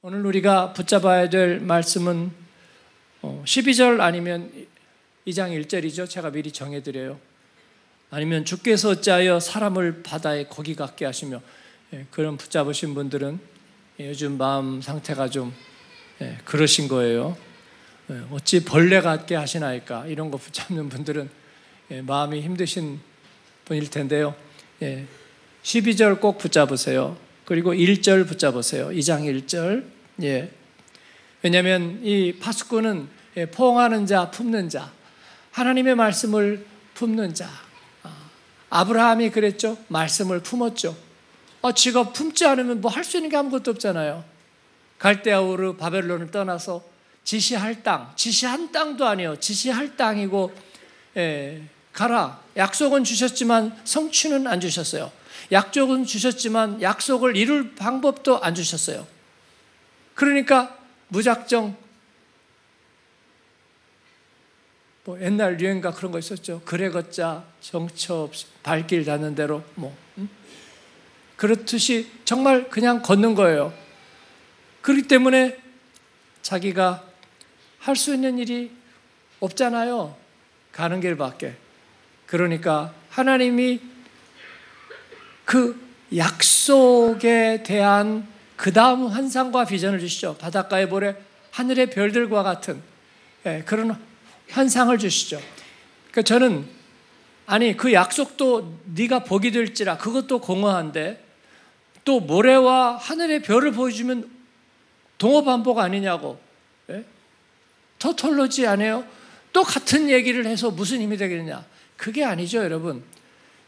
오늘 우리가 붙잡아야 될 말씀은 12절 아니면 2장 1절이죠. 제가 미리 정해드려요. 아니면 주께서 어찌하여 사람을 바다에 고기 같게 하시며, 그런 붙잡으신 분들은 요즘 마음 상태가 좀 그러신 거예요. 어찌 벌레 같게 하시나이까, 이런 거 붙잡는 분들은 마음이 힘드신 분일 텐데요. 12절 꼭 붙잡으세요. 그리고 1절 붙잡으세요. 2장 1절. 왜냐하면 이 파수꾼은 포옹하는 자, 품는 자, 하나님의 말씀을 품는 자. 아브라함이 그랬죠. 말씀을 품었죠. 지가 품지 않으면 뭐 할 수 있는 게 아무것도 없잖아요. 갈대아 우르 바벨론을 떠나서 지시할 땅, 지시한 땅도 아니에요. 지시할 땅이고, 가라. 약속은 주셨지만 성취는 안 주셨어요. 약속은 주셨지만 약속을 이룰 방법도 안 주셨어요. 그러니까 무작정, 뭐 옛날 유행가 그런 거 있었죠. 그래 걷자 정처 없이 발길 닿는 대로, 그렇듯이 정말 그냥 걷는 거예요. 그렇기 때문에 자기가 할 수 있는 일이 없잖아요. 가는 길밖에. 그러니까 하나님이 그 약속에 대한 그 다음 환상과 비전을 주시죠. 바닷가의 모래, 하늘의 별들과 같은 그런 환상을 주시죠. 그러니까 저는 그 약속도 네가 복이 될지라, 그것도 공허한데 또 모래와 하늘의 별을 보여주면 동어반복 아니냐고. 토톨로지 아니에요? 또 같은 얘기를 해서 무슨 힘이 되겠느냐. 그게 아니죠, 여러분.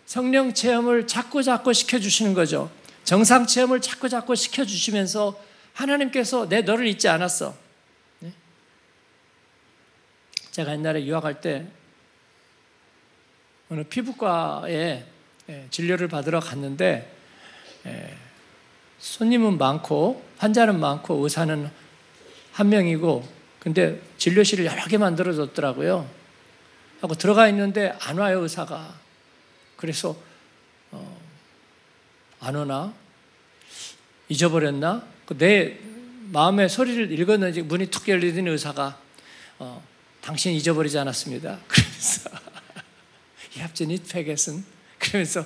성령 체험을 자꾸 시켜주시는 거죠. 정상 체험을 자꾸 시켜주시면서 하나님께서 너를 잊지 않았어. 제가 옛날에 유학할 때 어느 피부과에 진료를 받으러 갔는데, 손님은 많고 환자는 많고 의사는 한 명이고, 근데 진료실을 여러 개 만들어줬더라고요. 하고 들어가 있는데 안 와요, 의사가. 그래서 안 오나? 잊어버렸나? 내 마음의 소리를 읽었는지 문이 툭 열리더니 의사가 당신 잊어버리지 않았습니다. 그러면서 Ich habe sie nicht vergessen. 그러면서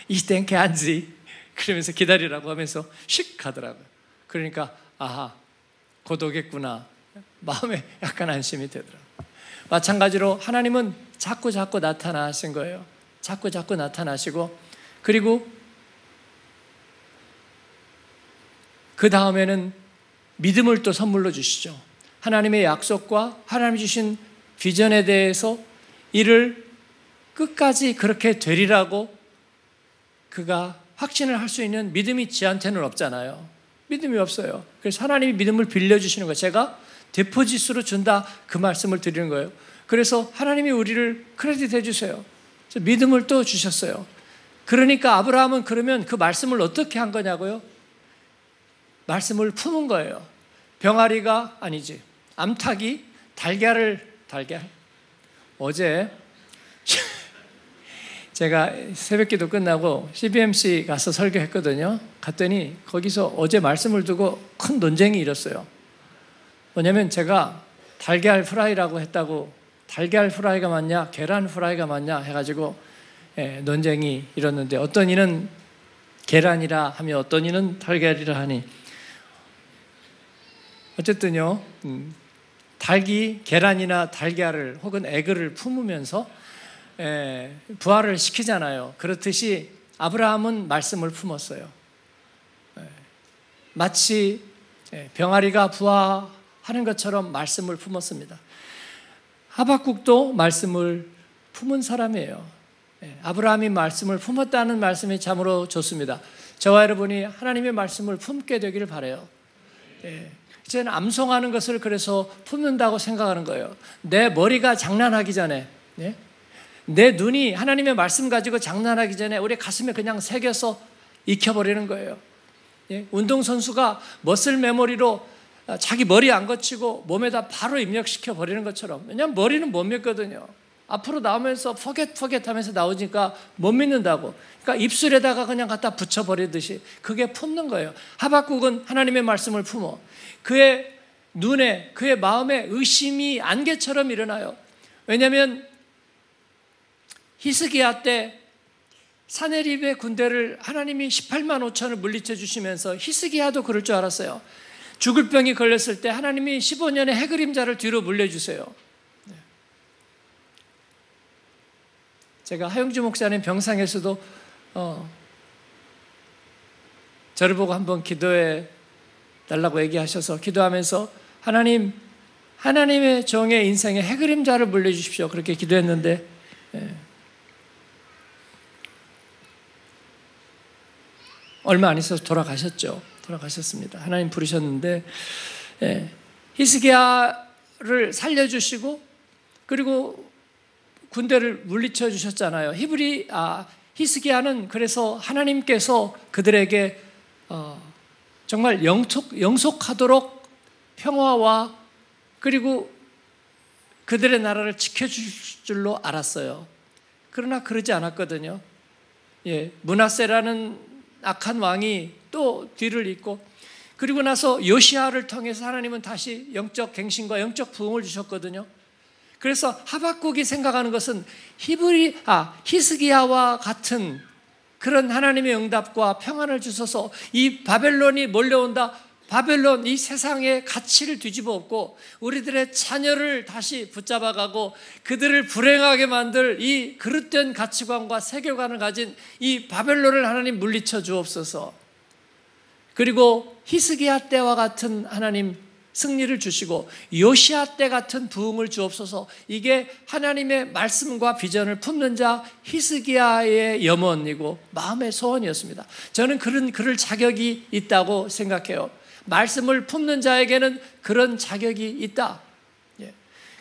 Ich denke an Sie. 그러면서 기다리라고 하면서 씩 가더라고요. 그러니까 곧 오겠구나. 마음에 약간 안심이 되더라고요. 마찬가지로 하나님은 자꾸 나타나신 거예요. 자꾸 나타나시고, 그리고 그 다음에는 믿음을 또 선물로 주시죠. 하나님의 약속과 하나님 주신 비전에 대해서 이를 끝까지 그렇게 되리라고 그가 확신을 할 수 있는 믿음이 지한테는 없잖아요. 믿음이 없어요. 그래서 하나님이 믿음을 빌려주시는 거예요. 제가 데포짓으로 준다, 그 말씀을 드리는 거예요. 그래서 하나님이 우리를 크레딧 해주세요. 믿음을 또 주셨어요. 그러니까 아브라함은 그러면 그 말씀을 어떻게 한 거냐고요? 말씀을 품은 거예요. 병아리가 아니지, 암탉이 달걀. 어제 제가 새벽기도 끝나고 CBMC 가서 설교했거든요. 갔더니 거기서 어제 말씀을 두고 큰 논쟁이 일었어요. 뭐냐면 제가 달걀 프라이라고 했다고, 달걀 프라이가 맞냐 계란 프라이가 맞냐 해가지고 논쟁이 일었는데, 어떤 이는 계란이라 하며 어떤 이는 달걀이라 하니, 어쨌든요, 닭이 계란이나 달걀을 혹은 에그를 품으면서 부화를 시키잖아요. 그렇듯이 아브라함은 말씀을 품었어요. 마치 병아리가 부화하는 것처럼 말씀을 품었습니다. 하박국도 말씀을 품은 사람이에요. 아브라함이 말씀을 품었다는 말씀이 참으로 좋습니다. 저와 여러분이 하나님의 말씀을 품게 되기를 바라요. 저는 암송하는 것을 그래서 품는다고 생각하는 거예요. 내 머리가 장난하기 전에, 내 눈이 하나님의 말씀 가지고 장난하기 전에 우리 가슴에 그냥 새겨서 익혀버리는 거예요. 운동선수가 머슬 메모리로 자기 머리 안 거치고 몸에다 바로 입력시켜 버리는 것처럼. 왜냐하면 머리는 못 믿거든요. 앞으로 나오면서 포겟 하면서 나오니까 못 믿는다고. 그러니까 입술에다가 그냥 갖다 붙여버리듯이 그게 품는 거예요. 하박국은 하나님의 말씀을 품어 그의 눈에, 그의 마음에 의심이 안개처럼 일어나요. 왜냐하면 히스기야 때 사네립의 군대를 하나님이 18만 5천을 물리쳐 주시면서 히스기야도 그럴 줄 알았어요. 죽을 병이 걸렸을 때 하나님이 15년의 해그림자를 뒤로 물려주세요. 제가 하용주 목사님 병상에서도 저를 보고 한번 기도해 달라고 얘기하셔서 기도하면서 하나님의 종의 인생에 해그림자를 물려주십시오. 그렇게 기도했는데 얼마 안 있어서 돌아가셨습니다. 하나님 부르셨는데 히스기야를 살려주시고 그리고 군대를 물리쳐 주셨잖아요. 히스기야는 그래서 하나님께서 그들에게 정말 영속하도록 평화와 그리고 그들의 나라를 지켜줄 줄로 알았어요. 그러나 그러지 않았거든요. 므낫세라는 악한 왕이 또 뒤를 잇고 그리고 나서 요시야를 통해서 하나님은 다시 영적 갱신과 영적 부흥을 주셨거든요. 그래서 하박국이 생각하는 것은 히스기야와 같은 그런 하나님의 응답과 평안을 주셔서 이 바벨론이 몰려온다. 바벨론 이 세상의 가치를 뒤집어 엎고 우리들의 자녀를 다시 붙잡아가고 그들을 불행하게 만들 이 그릇된 가치관과 세계관을 가진 이 바벨론을 하나님 물리쳐 주옵소서. 그리고 히스기야 때와 같은 하나님 승리를 주시고 요시야 때 같은 부흥을 주옵소서. 이게 하나님의 말씀과 비전을 품는 자 히스기야의 염원이고 마음의 소원이었습니다. 저는 그럴 자격이 있다고 생각해요. 말씀을 품는 자에게는 그런 자격이 있다.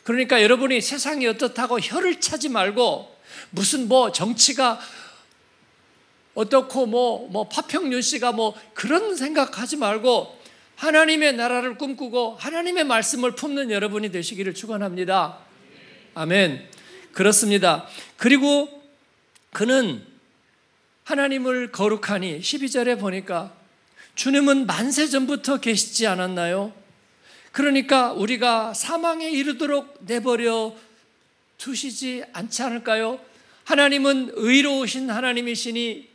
그러니까 여러분이 세상이 어떻다고 혀를 차지 말고 무슨 정치가 어떻고 파평윤 씨가 그런 생각하지 말고 하나님의 나라를 꿈꾸고 하나님의 말씀을 품는 여러분이 되시기를 축원합니다. 아멘. 그렇습니다. 그리고 그는 하나님을 거룩하니 12절에 보니까 주님은 만세 전부터 계시지 않았나요? 그러니까 우리가 사망에 이르도록 내버려 두시지 않지 않을까요? 하나님은 의로우신 하나님이시니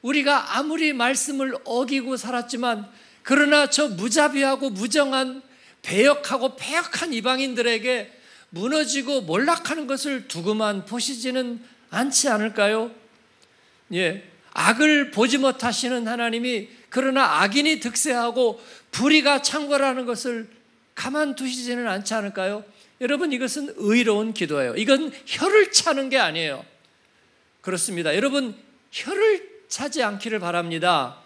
우리가 아무리 말씀을 어기고 살았지만 그러나 저 무자비하고 무정한 배역하고 패역한 이방인들에게 무너지고 몰락하는 것을 두고만 보시지는 않지 않을까요? 악을 보지 못하시는 하나님이 그러나 악인이 득세하고 불의가 창궐하는 것을 가만두시지는 않지 않을까요? 여러분 이것은 의로운 기도예요. 이건 혀를 차는 게 아니에요. 그렇습니다. 여러분 혀를 차지 않기를 바랍니다.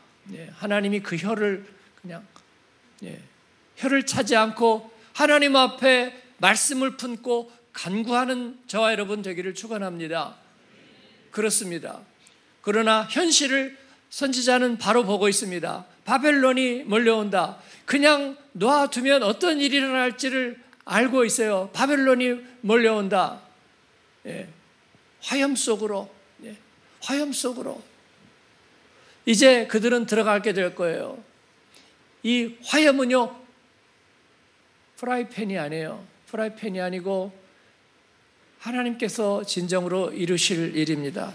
하나님이 그 혀를 그냥 혀를 차지 않고 하나님 앞에 말씀을 품고 간구하는 저와 여러분 되기를 축원합니다. 그렇습니다. 그러나 현실을 선지자는 바로 보고 있습니다. 바벨론이 몰려온다. 그냥 놔두면 어떤 일이 일어날지를 알고 있어요. 바벨론이 몰려온다. 화염 속으로 이제 그들은 들어가게 될 거예요. 이 화염은요 프라이팬이 아니에요. 프라이팬이 아니고 하나님께서 진정으로 이루실 일입니다.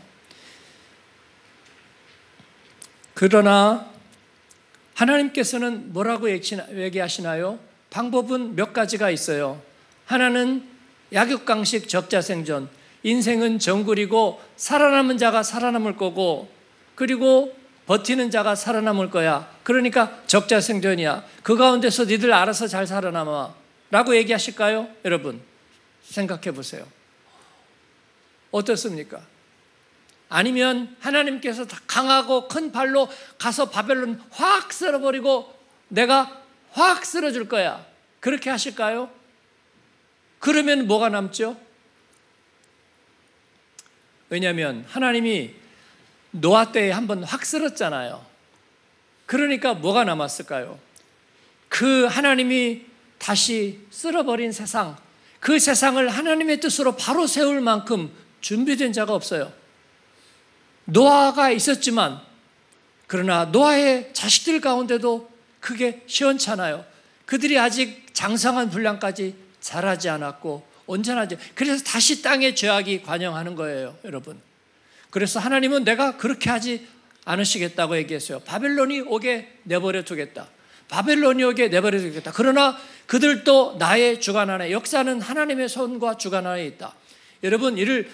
그러나 하나님께서는 뭐라고 얘기하시나요? 방법은 몇 가지가 있어요. 하나는 약육강식 적자생존, 인생은 정글이고 살아남은 자가 살아남을 거고 그리고 버티는 자가 살아남을 거야. 그러니까 적자생존이야. 그 가운데서 니들 알아서 잘 살아남아 라고 얘기하실까요? 여러분 생각해 보세요. 어떻습니까? 아니면 하나님께서 강하고 큰 발로 가서 바벨론 확 쓸어버리고 내가 확 쓸어줄 거야. 그렇게 하실까요? 그러면 뭐가 남죠? 왜냐하면 하나님이 노아 때에 한번 확 쓸었잖아요. 그러니까 뭐가 남았을까요? 그 하나님이 다시 쓸어버린 세상, 그 세상을 하나님의 뜻으로 바로 세울 만큼 준비된 자가 없어요. 노아가 있었지만, 그러나 노아의 자식들 가운데도 그게 시원찮아요. 그들이 아직 장성한 분량까지 자라지 않았고 온전하지. 그래서 다시 땅의 죄악이 관영하는 거예요, 여러분. 그래서 하나님은 내가 그렇게 하지 않으시겠다고 얘기했어요. 바벨론이 오게 내버려 두겠다. 바벨론이 오게 내버려 두겠다. 그러나 그들도 나의 주관 안에, 역사는 하나님의 손과 주관 안에 있다. 여러분, 이를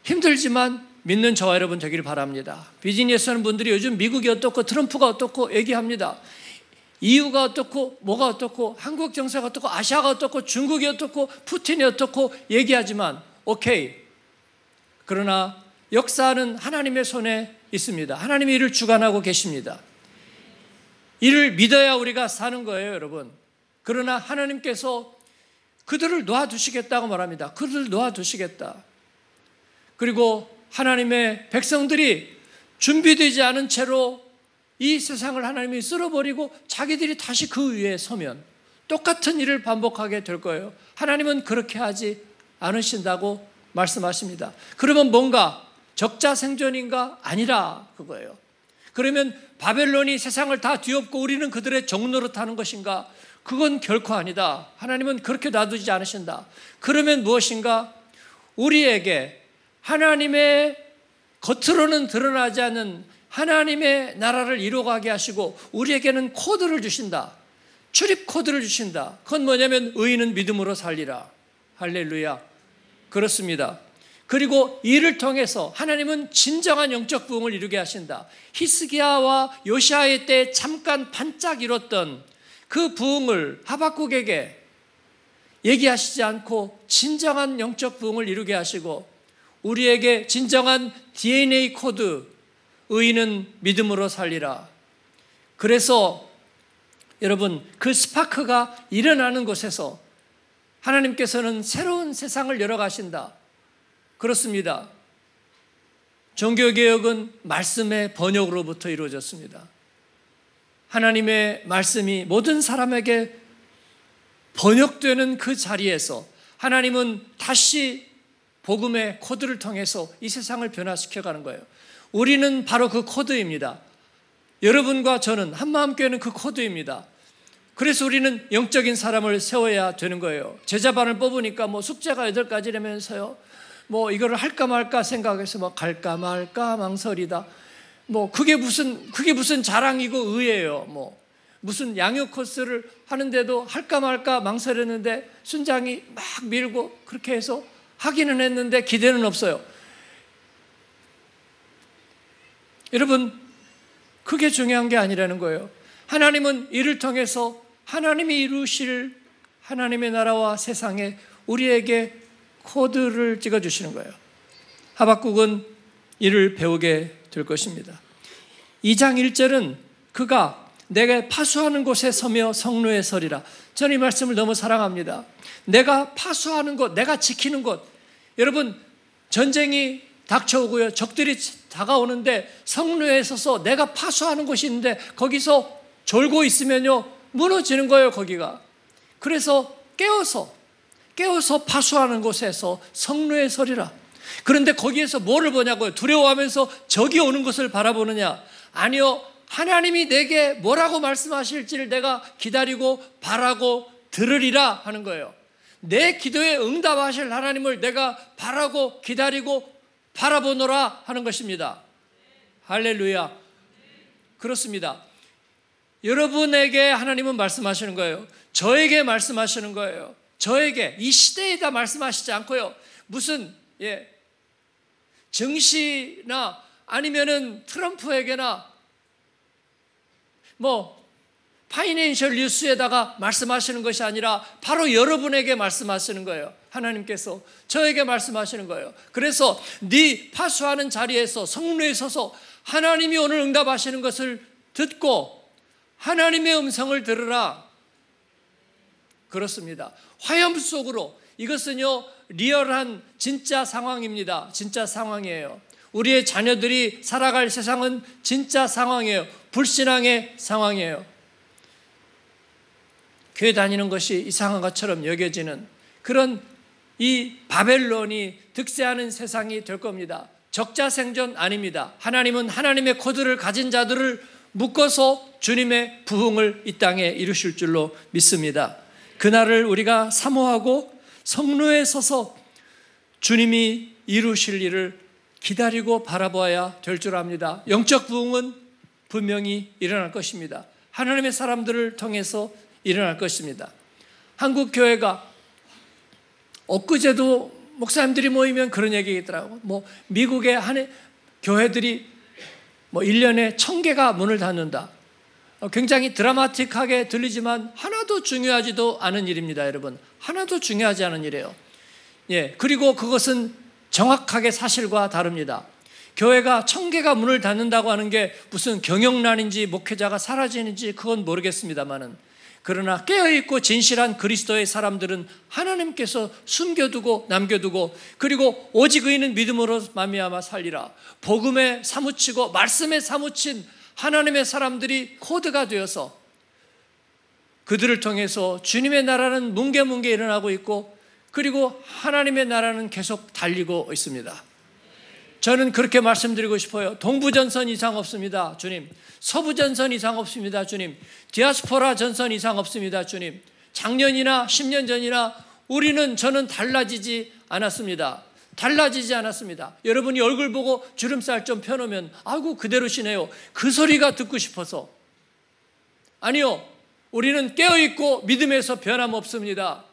힘들지만 믿는 저와 여러분 되기를 바랍니다. 비즈니스 하는 분들이 요즘 미국이 어떻고 트럼프가 어떻고 얘기합니다. EU가 어떻고 뭐가 어떻고 한국 정세가 어떻고 아시아가 어떻고 중국이 어떻고 푸틴이 어떻고 얘기하지만 오케이. 그러나 역사는 하나님의 손에 있습니다. 하나님이 이를 주관하고 계십니다. 이를 믿어야 우리가 사는 거예요, 여러분. 그러나 하나님께서 그들을 놓아두시겠다고 말합니다. 그들을 놓아두시겠다. 그리고 하나님의 백성들이 준비되지 않은 채로 이 세상을 하나님이 쓸어버리고 자기들이 다시 그 위에 서면 똑같은 일을 반복하게 될 거예요. 하나님은 그렇게 하지 않으신다고 말씀하십니다. 그러면 뭔가 적자생존인가? 아니라 그거예요. 그러면 바벨론이 세상을 다 뒤엎고 우리는 그들의 종노릇하는 것인가? 그건 결코 아니다. 하나님은 그렇게 놔두지 않으신다. 그러면 무엇인가? 우리에게 하나님의 겉으로는 드러나지 않는 하나님의 나라를 이루어가게 하시고 우리에게는 코드를 주신다. 출입 코드를 주신다. 그건 뭐냐면 의인은 믿음으로 살리라. 할렐루야. 그렇습니다. 그리고 이를 통해서 하나님은 진정한 영적 부흥을 이루게 하신다. 히스기야와 요시아의 때 잠깐 반짝 이뤘던 그 부흥을 하박국에게 얘기하시지 않고 진정한 영적 부흥을 이루게 하시고 우리에게 진정한 DNA 코드, 의인은 믿음으로 살리라. 그래서 여러분, 그 스파크가 일어나는 곳에서 하나님께서는 새로운 세상을 열어가신다. 그렇습니다. 종교개혁은 말씀의 번역으로부터 이루어졌습니다. 하나님의 말씀이 모든 사람에게 번역되는 그 자리에서 하나님은 다시 복음의 코드를 통해서 이 세상을 변화시켜가는 거예요. 우리는 바로 그 코드입니다. 여러분과 저는 한마음교회는 그 코드입니다. 그래서 우리는 영적인 사람을 세워야 되는 거예요. 제자반을 뽑으니까 뭐 숙제가 8가지라면서요. 뭐 이거를 할까 말까 생각해서 뭐 갈까 말까 망설이다. 뭐 그게 무슨 자랑이고 의예요. 뭐 무슨 양육 코스를 하는데도 할까 말까 망설였는데 순장이 막 밀고 그렇게 해서 하기는 했는데 기대는 없어요. 여러분, 그게 중요한 게 아니라는 거예요. 하나님은 이를 통해서 하나님이 이루실 하나님의 나라와 세상에 우리에게 코드를 찍어주시는 거예요. 하박국은 이를 배우게 될 것입니다. 2장 1절은 그가 내가 파수하는 곳에 서며 성루에 서리라. 저는 이 말씀을 너무 사랑합니다. 내가 파수하는 곳, 내가 지키는 곳. 여러분, 전쟁이 닥쳐오고요, 적들이 다가오는데 성루에 서서 내가 파수하는 곳이 있는데 거기서 졸고 있으면요 무너지는 거예요, 거기가. 그래서 깨워서 파수하는 곳에서 성루에 서리라. 그런데 거기에서 뭐를 보냐고요? 두려워하면서 적이 오는 것을 바라보느냐? 아니요, 하나님이 내게 뭐라고 말씀하실지를 내가 기다리고 바라고 들으리라 하는 거예요. 내 기도에 응답하실 하나님을 내가 바라고 기다리고 바라보노라 하는 것입니다. 할렐루야. 그렇습니다. 여러분에게 하나님은 말씀하시는 거예요. 저에게 말씀하시는 거예요. 저에게 이 시대에다 말씀하시지 않고요. 무슨 정시나 아니면은 트럼프에게나 뭐 파이낸셜 뉴스에다가 말씀하시는 것이 아니라 바로 여러분에게 말씀하시는 거예요. 하나님께서 저에게 말씀하시는 거예요. 그래서 네 파수하는 자리에서 성루에 서서 하나님이 오늘 응답하시는 것을 듣고 하나님의 음성을 들으라. 그렇습니다. 화염 속으로, 이것은요 리얼한 진짜 상황입니다. 진짜 상황이에요. 우리의 자녀들이 살아갈 세상은 진짜 상황이에요. 불신앙의 상황이에요. 교회 다니는 것이 이상한 것처럼 여겨지는 그런 이 바벨론이 득세하는 세상이 될 겁니다. 적자생존 아닙니다. 하나님은 하나님의 코드를 가진 자들을 묶어서 주님의 부흥을 이 땅에 이루실 줄로 믿습니다. 그날을 우리가 사모하고 성루에 서서 주님이 이루실 일을 기다리고 바라보아야 될 줄 압니다. 영적 부흥은 분명히 일어날 것입니다. 하나님의 사람들을 통해서 일어날 것입니다. 한국 교회가 엊그제도 목사님들이 모이면 그런 얘기 있더라고요. 미국의 교회들이 1년에 1000개가 문을 닫는다. 굉장히 드라마틱하게 들리지만 하나도 중요하지도 않은 일입니다, 여러분. 하나도 중요하지 않은 일이에요. 그리고 그것은 정확하게 사실과 다릅니다. 교회가 1000개가 문을 닫는다고 하는 게 무슨 경영난인지 목회자가 사라지는지 그건 모르겠습니다만은, 그러나 깨어있고 진실한 그리스도의 사람들은 하나님께서 숨겨두고 남겨두고, 그리고 오직 의인은 믿음으로 말미암아 살리라, 복음에 사무치고 말씀에 사무친 하나님의 사람들이 코드가 되어서 그들을 통해서 주님의 나라는 뭉게뭉게 일어나고 있고, 그리고 하나님의 나라는 계속 달리고 있습니다. 저는 그렇게 말씀드리고 싶어요. 동부전선 이상 없습니다, 주님. 서부전선 이상 없습니다, 주님. 디아스포라 전선 이상 없습니다, 주님. 작년이나 10년 전이나 저는 달라지지 않았습니다. 달라지지 않았습니다. 여러분이 얼굴 보고 주름살 좀 펴놓으면 아이고 그대로시네요, 그 소리가 듣고 싶어서. 아니요, 우리는 깨어있고 믿음에서 변함없습니다.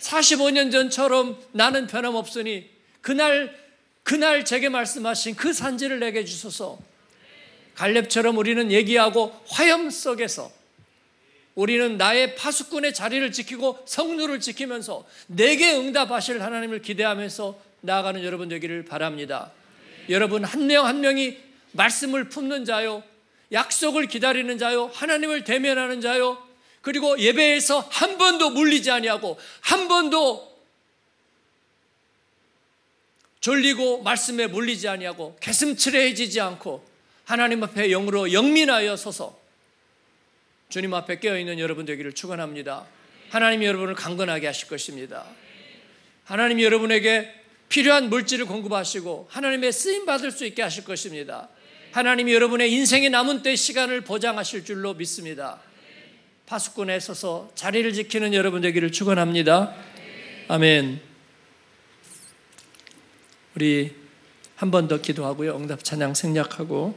45년 전처럼 나는 변함없으니 그날 제게 말씀하신 그 산지를 내게 주소서. 갈렙처럼 우리는 얘기하고 화염 속에서 우리는 나의 파수꾼의 자리를 지키고 성루를 지키면서 내게 응답하실 하나님을 기대하면서 나아가는 여러분 되기를 바랍니다. 여러분 한 명 한 명이 말씀을 품는 자요, 약속을 기다리는 자요, 하나님을 대면하는 자요, 그리고 예배에서 한 번도 물리지 아니하고 한 번도 졸리고 말씀에 몰리지 아니하고 개슴츠레해지지 않고 하나님 앞에 영으로 영민하여 서서 주님 앞에 깨어있는 여러분 되기를 축원합니다. 하나님이 여러분을 강건하게 하실 것입니다. 하나님이 여러분에게 필요한 물질을 공급하시고 하나님의 쓰임받을 수 있게 하실 것입니다. 하나님이 여러분의 인생의 남은 때 시간을 보장하실 줄로 믿습니다. 파수꾼에 서서 자리를 지키는 여러분 되기를 축원합니다. 아멘. 우리 한 번 더 기도하고요, 응답 찬양 생략하고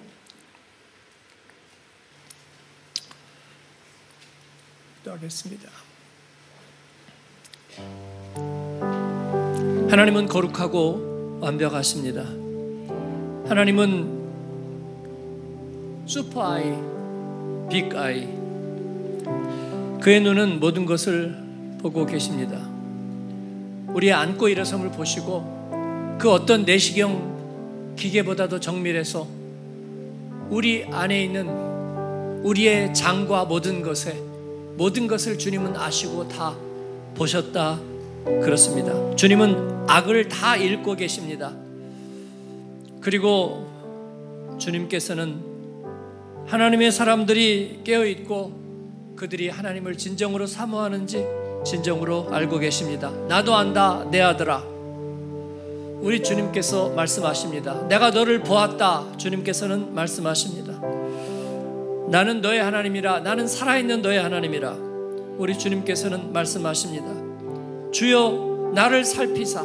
기도하겠습니다. 하나님은 거룩하고 완벽하십니다. 하나님은 슈퍼 아이, 빅 아이, 그의 눈은 모든 것을 보고 계십니다. 우리의 앉고 일어섬을 보시고 그 어떤 내시경 기계보다도 정밀해서 우리 안에 있는 우리의 장과 모든 것을 주님은 아시고 다 보셨다 그렇습니다. 주님은 악을 다 읽고 계십니다. 그리고 주님께서는 하나님의 사람들이 깨어있고 그들이 하나님을 진정으로 사모하는지 진정으로 알고 계십니다. 나도 안다 내 아들아, 우리 주님께서 말씀하십니다. 내가 너를 보았다, 주님께서는 말씀하십니다. 나는 너의 하나님이라, 나는 살아있는 너의 하나님이라, 우리 주님께서는 말씀하십니다. 주여 나를 살피사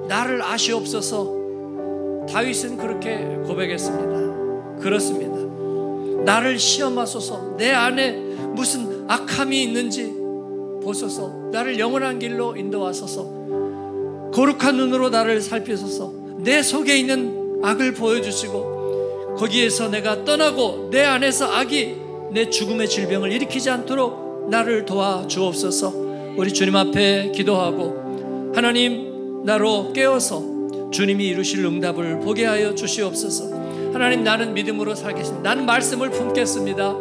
나를 아시옵소서. 다윗은 그렇게 고백했습니다. 그렇습니다. 나를 시험하소서. 내 안에 무슨 악함이 있는지 보소서. 나를 영원한 길로 인도하소서. 거룩한 눈으로 나를 살피소서. 내 속에 있는 악을 보여주시고 거기에서 내가 떠나고 내 안에서 악이 내 죽음의 질병을 일으키지 않도록 나를 도와주옵소서. 우리 주님 앞에 기도하고 하나님 나로 깨어서 주님이 이루실 응답을 보게 하여 주시옵소서. 하나님 나는 믿음으로 살겠습니다. 나는 말씀을 품겠습니다.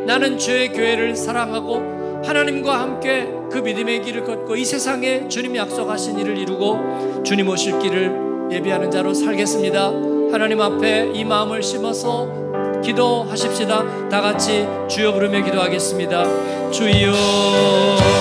나는 주의 교회를 사랑하고 하나님과 함께 그 믿음의 길을 걷고 이 세상에 주님이 약속하신 일을 이루고 주님 오실 길을 예비하는 자로 살겠습니다. 하나님 앞에 이 마음을 심어서 기도하십시다. 다 같이 주여 부르며 기도하겠습니다. 주여